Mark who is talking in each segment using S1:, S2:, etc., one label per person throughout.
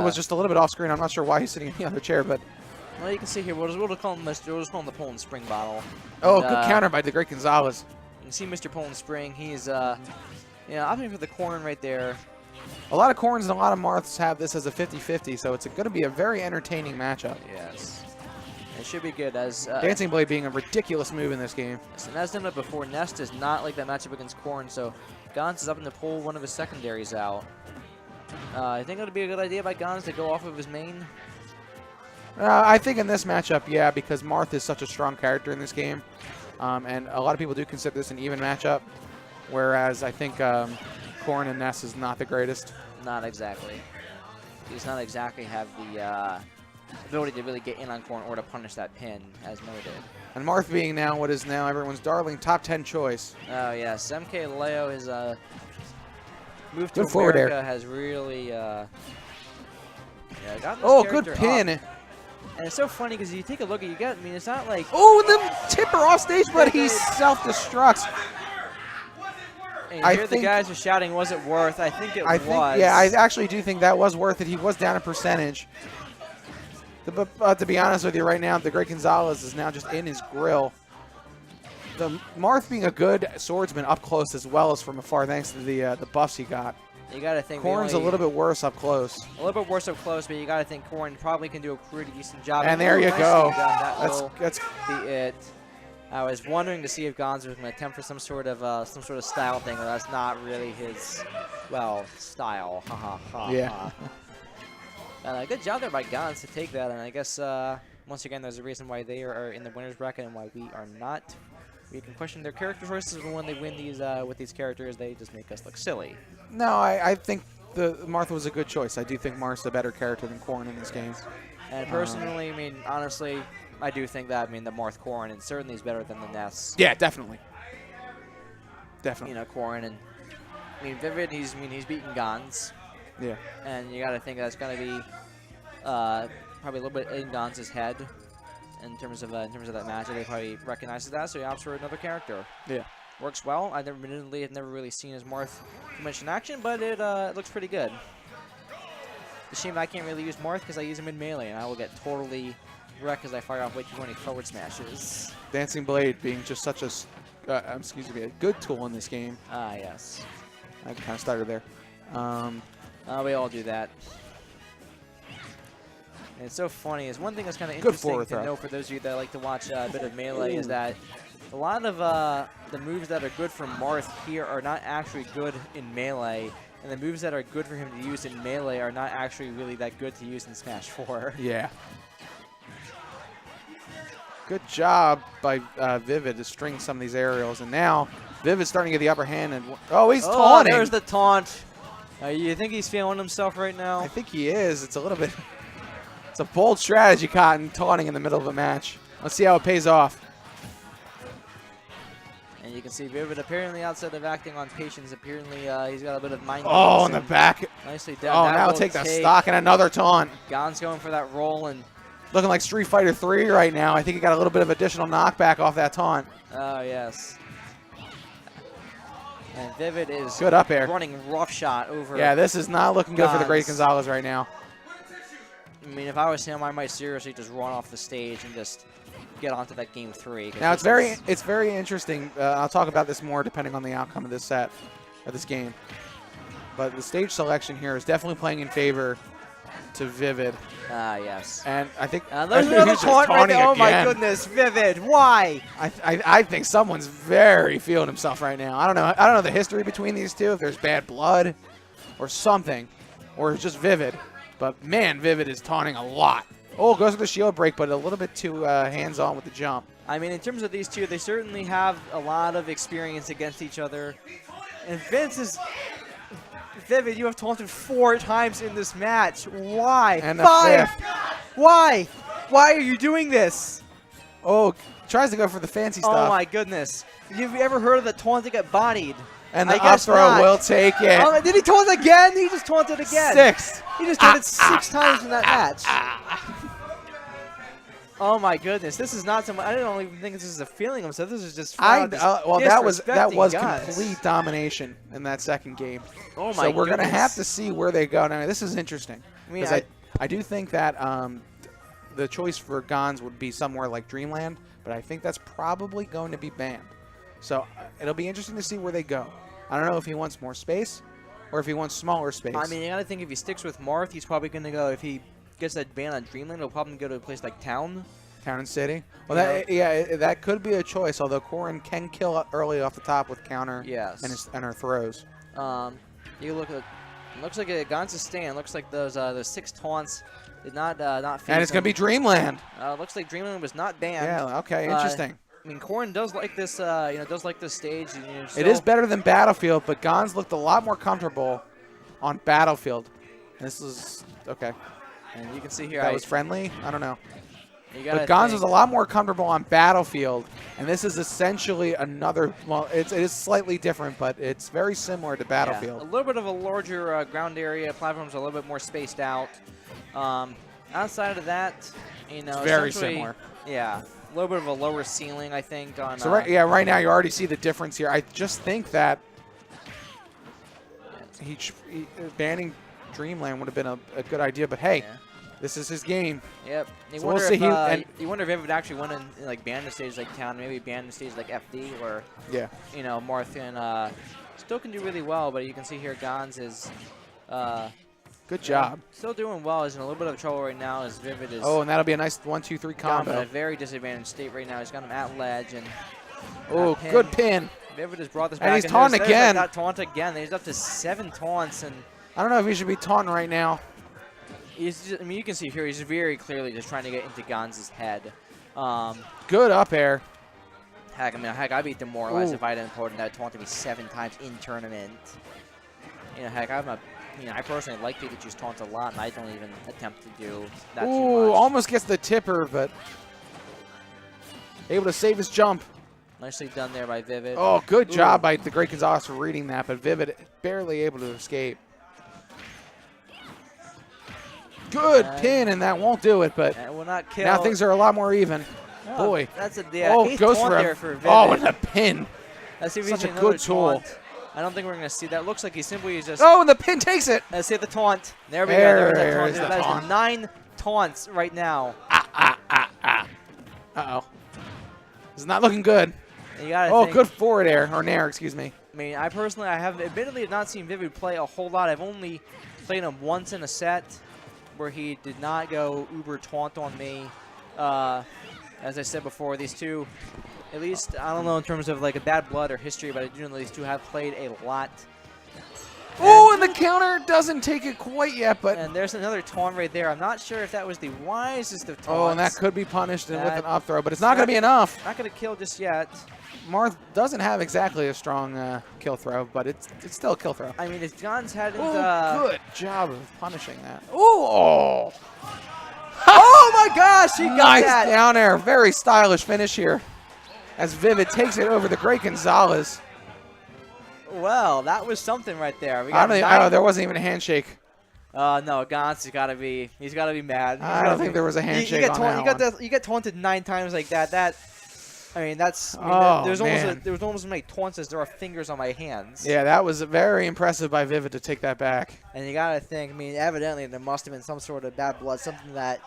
S1: Vivid was just a little bit off screen. I'm not sure why he's sitting in the other chair, but.
S2: Well, you can see here. We'll just call him the Poland Spring bottle.
S1: Oh, good counter by the great Gonzales.
S2: You can see Mr. Poland Spring. He's opting for the corrin right there.
S1: A lot of corrins and a lot of Marths have this as a 50-50, so it's going to be a very entertaining matchup.
S2: Yes. It should be good as
S1: Dancing Blade being a ridiculous move in this game.
S2: Yes, and as done before, Nest is not like that matchup against corrin, so Gons is up to pull one of his secondaries out. I think it would be a good idea by Gons to go off of his main.
S1: I think in this matchup, yeah, because Marth is such a strong character in this game, and a lot of people do consider this an even matchup, whereas I think corrin and Nest is not the greatest.
S2: Not exactly. He does not exactly have the ability to really get in on corrin or to punish that pin, as noted.
S1: And Marth being now what is now everyone's darling top 10 choice.
S2: Oh, yes. MK Leo, his move to
S1: Good forward
S2: America
S1: air.
S2: has really gotten this
S1: Oh, good
S2: character
S1: pin.
S2: up. And it's so funny because you take a look at I mean, it's not like.
S1: Oh, the tipper off stage, but he self-destructs.
S2: And here the guys are shouting, was it worth? I think it was.
S1: Yeah, I actually do think that was worth it. He was down a percentage. But to be honest with you right now, the great Gonzales is now just in his grill. The Marth being a good swordsman up close as well as from afar, thanks to the buffs he got.
S2: You got to think
S1: corrin's a little bit worse up close.
S2: A little bit worse up close, but you got to think corrin probably can do a pretty decent job.
S1: And there you go.
S2: That's be it. I was wondering to see if Gonz was going to attempt for some sort of style thing, but that's not really his, well, style. Ha ha ha.
S1: Yeah.
S2: Good job there by Gonz to take that, and I guess once again there's a reason why they are in the winners bracket and why we are not. We can question their character choices, but when they win these with these characters, they just make us look silly.
S1: No, I think the Marth was a good choice. I do think Marth's a better character than corrin in this game.
S2: And personally, I mean, honestly, I do think that. I mean, the Marth corrin and certainly is better than the Ness.
S1: Yeah, definitely. Definitely.
S2: You know, corrin and I mean Vivid. He's beaten Gons.
S1: Yeah.
S2: And you got to think that's going to be probably a little bit in Gonz's head in terms of that match. They probably recognizes that, so he opts for another character.
S1: Yeah.
S2: Works well. I've never really seen his Marth too much in action, but it looks pretty good. It's a shame that I can't really use Marth because I use him in melee, and I will get totally wrecked because I fire off way too many forward smashes.
S1: Dancing Blade being just such a, a good tool in this game.
S2: Ah, yes.
S1: I kind of started there.
S2: We all do that. And it's so funny. Is one thing that's kind of interesting to know for those of you that like to watch a bit of melee is that a lot of the moves that are good for Marth here are not actually good in melee, and the moves that are good for him to use in melee are not actually really that good to use in Smash 4.
S1: Yeah. Good job by Vivid to string some of these aerials, and now Vivid's starting to get the upper hand. And he's taunting.
S2: There's the taunt. You think he's feeling himself right now?
S1: I think he is. It's a little bit. It's a bold strategy, Cotton, taunting in the middle of a match. Let's see how it pays off.
S2: And you can see Vivid apparently outside of acting on patience, apparently he's got a bit of mind.
S1: Oh, in the back.
S2: Nicely done.
S1: Oh, now take the stock and another taunt.
S2: Gon's going for that roll and
S1: looking like Street Fighter 3 right now. I think he got a little bit of additional knockback off that taunt.
S2: Oh, yes. And Vivid is
S1: good up air.
S2: Running roughshot over.
S1: Yeah, this is not looking good for the great Gonzales right now.
S2: I mean, if I was him, I might seriously just run off the stage and just get onto that game 3.
S1: Now it's very interesting. I'll talk about this more depending on the outcome of this set, of this game. But the stage selection here is definitely playing in favor to Vivid.
S2: Ah, yes.
S1: And I think
S2: there's another taunt right there. Oh my goodness, Vivid! Why?
S1: I think someone's very feeling himself right now. I don't know the history between these two. If there's bad blood, or something, or just Vivid. But man, Vivid is taunting a lot. Oh, goes for the shield break, but a little bit too hands-on with the jump.
S2: I mean, in terms of these two, they certainly have a lot of experience against each other. And Vince is. Vivid, you have taunted 4 times in this match. Why?
S1: And
S2: 5! Why? Why are you doing this?
S1: Oh, tries to go for the fancy stuff.
S2: Oh my goodness. Have you ever heard of the taunt to get bodied?
S1: And the up throw will take it.
S2: Oh, did he taunt again? He just taunted again.
S1: 6.
S2: He just taunted 6 times in that match. Oh my goodness, this is not so much. I don't even think this is a feeling of himself. This is just.
S1: Well, that was complete domination in that second game.
S2: Oh my!
S1: So we're gonna have to see where they go. Now this is interesting.
S2: I mean,
S1: I do think that the choice for Gonz would be somewhere like Dreamland, but I think that's probably going to be banned. So it'll be interesting to see where they go. I don't know if he wants more space or if he wants smaller space.
S2: I mean, you got to think if he sticks with Marth, he's probably going to go, if he gets that ban on Dreamland, he'll probably go to a place like Town.
S1: Town and City. Well, that could be a choice, although corrin can kill early off the top with counter and her throws.
S2: You look at, looks like Gonz's stand. Looks like those 6 taunts did not phase
S1: and it's going to be Dreamland.
S2: Looks like Dreamland was not banned.
S1: Yeah, okay, interesting.
S2: I mean, corrin does like this, does like this stage.
S1: It is better than Battlefield, but Gonz looked a lot more comfortable on Battlefield. This is okay.
S2: And you can see here
S1: that was friendly. I don't know.
S2: But
S1: Gonz was a lot more comfortable on Battlefield, and this is essentially another. Well, it is slightly different, but it's very similar to Battlefield.
S2: Yeah, a little bit of a larger ground area. Platforms are a little bit more spaced out. Outside of that,
S1: it's very similar.
S2: Yeah, a little bit of a lower ceiling, I think. On
S1: so right now you already see the difference here. I just think that banning Dreamland would have been a good idea, but hey. Yeah. This is his game.
S2: Yep.
S1: You wonder
S2: if it would actually win in like ban the stage like Town, maybe ban the stage like FD, or Marth and still can do really well. But you can see here Gonz is
S1: good job.
S2: Still doing well. He's in a little bit of trouble right now as Vivid is.
S1: Oh, and that'll be a nice 1-2-3 combo.
S2: In a very disadvantaged state right now. He's got him at ledge and.
S1: Oh, good pin.
S2: Vivid has brought this back.
S1: And he's taunting again.
S2: Got taunt again. He's up to 7 taunts and.
S1: I don't know if he should be taunting right now.
S2: I mean, you can see here he's very clearly just trying to get into Gonz's head.
S1: Good up air.
S2: Heck, I'd be demoralized if I didn't put that taunt to me 7 times in tournament. Heck, I personally like Pikachu's taunt a lot, and I don't even attempt to do that too much.
S1: Almost gets the tipper, but able to save his jump.
S2: Nicely done there by Vivid.
S1: Oh, good job by the great Gonzales for reading that, but Vivid barely able to escape. Good pin, and that won't do it, but
S2: will not kill.
S1: Now things are a lot more even.
S2: Oh,
S1: boy.
S2: That's a
S1: goes for
S2: Vivid.
S1: Oh, and a pin.
S2: Let's see if
S1: Such a good tool.
S2: I don't think we're going to see that. Looks like he simply is just.
S1: Oh, and the pin takes it.
S2: Let's see the taunt. There we go. There's the taunt. That is 9 taunts right now.
S1: Uh-oh. This is not looking good. Good forward air, or nair, excuse me.
S2: I mean, I have admittedly not seen Vivid play a whole lot. I've only played him once in a set, where he did not go uber taunt on me. As I said before, these two, at least, I don't know in terms of like a bad blood or history, but I do know these two have played a lot.
S1: Oh, and the counter doesn't take it quite yet, but.
S2: And there's another taunt right there. I'm not sure if that was the wisest of taunts.
S1: Oh, and that could be punished with an up throw, but it's not going to be enough.
S2: Not going to kill just yet.
S1: Marth doesn't have exactly a strong kill throw, but it's still a kill throw.
S2: I mean, if Gonz hadn't...
S1: good job of punishing that. Oh!
S2: Oh my gosh, he got
S1: nice
S2: that!
S1: Nice down air. Very stylish finish here as Vivid takes it over the great Gonzales.
S2: Well, that was something right there.
S1: There wasn't even a handshake.
S2: No, Gonz has got to be... He's got to be mad.
S1: I don't think there was a handshake on that one.
S2: You get taunted 9 times like that. There's almost as many taunts as there are fingers on my hands.
S1: Yeah, that was very impressive by Vivid to take that back.
S2: And you gotta think, evidently there must have been some sort of bad blood, something that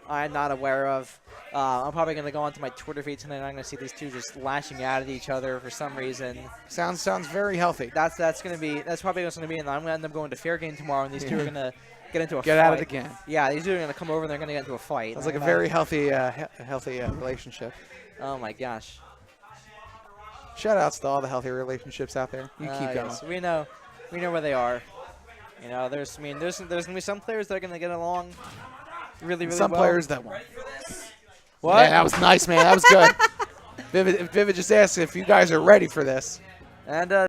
S2: I'm not aware of. I'm probably gonna go onto my Twitter feed tonight and I'm gonna see these two just lashing out at each other for some reason.
S1: Sounds very healthy.
S2: That's probably what's gonna be, and I'm gonna end up going to fair game tomorrow, and these two are gonna get into a fight.
S1: Get at it again.
S2: Yeah, these two are gonna come over and they're gonna get into a fight.
S1: Sounds like a very healthy relationship.
S2: Oh my gosh.
S1: Shout outs to all the healthy relationships out there. You keep going.
S2: Yes, we know where they are. There's gonna be some players that are gonna get along really well.
S1: Some players that won't.
S2: What?
S1: Yeah, that was nice, man. That was good. Vivid just asked if you guys are ready for this.
S2: And